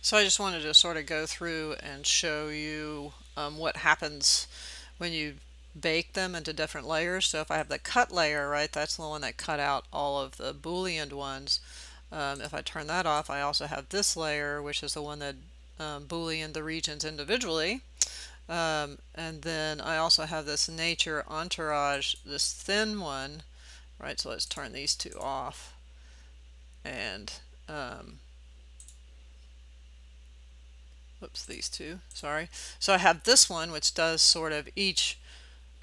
So I just wanted to sort of go through and show you what happens when you bake them into different layers. So if I have the cut layer, right, that's the one that cut out all of the Boolean ones. If I turn that off, I also have this layer, which is the one that Boolean the regions individually. And then I also have this nature entourage, this thin one, right? So let's turn these two off. And whoops, these two, sorry. So I have this one, which does sort of each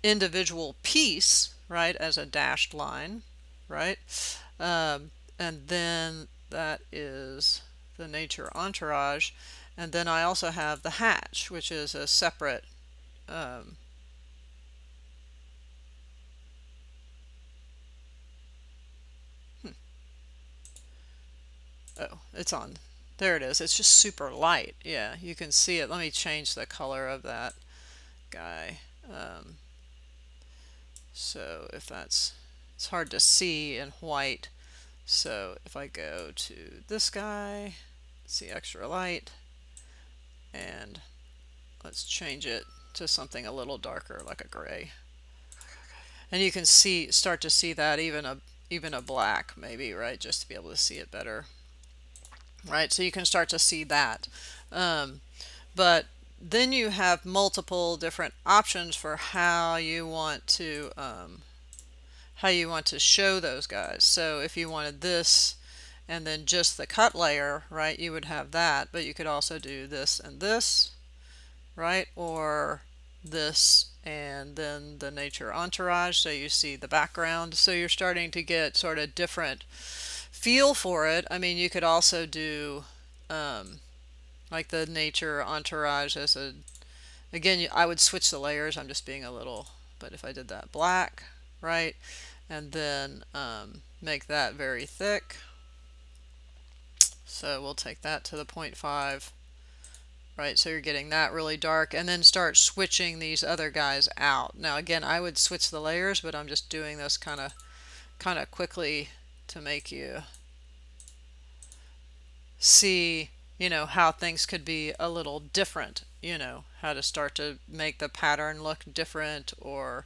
individual piece, right, as a dashed line, right? And then that is the nature entourage. And then I also have the hatch, which is a separate um, oh, it's on. There it is. It's just super light. Yeah, you can see it. Let me change the color of that guy. So if that's, it's hard to see in white. So if I go to this guy, see extra light, and let's change it to something a little darker, like a gray. And you can see, start to see that even a black maybe, right? Just to be able to see it better, right? So you can start to see that. Um, but then you have multiple different options for how you want to show those guys. So if you wanted this and then just the cut layer, right, you would have that, but you could also do this and this, right, or this and then the nature entourage, so you see the background. So you're starting to get sort of different feel for it. I mean, you could also do like the nature entourage as a, again, I would switch the layers. I'm just being a little, but if I did that black, right, and then make that very thick. So we'll take that to the 0.5, right? So you're getting that really dark, and then start switching these other guys out. Now again, I would switch the layers, but I'm just doing this kind of quickly to make you see, how things could be a little different, how to start to make the pattern look different, or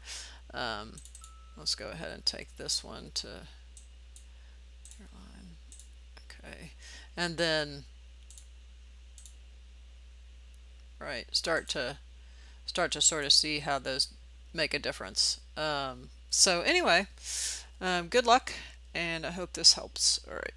let's go ahead and take this one to hairline. Okay. And then, right, start to sort of see how those make a difference. So anyway, good luck, and I hope this helps. All right.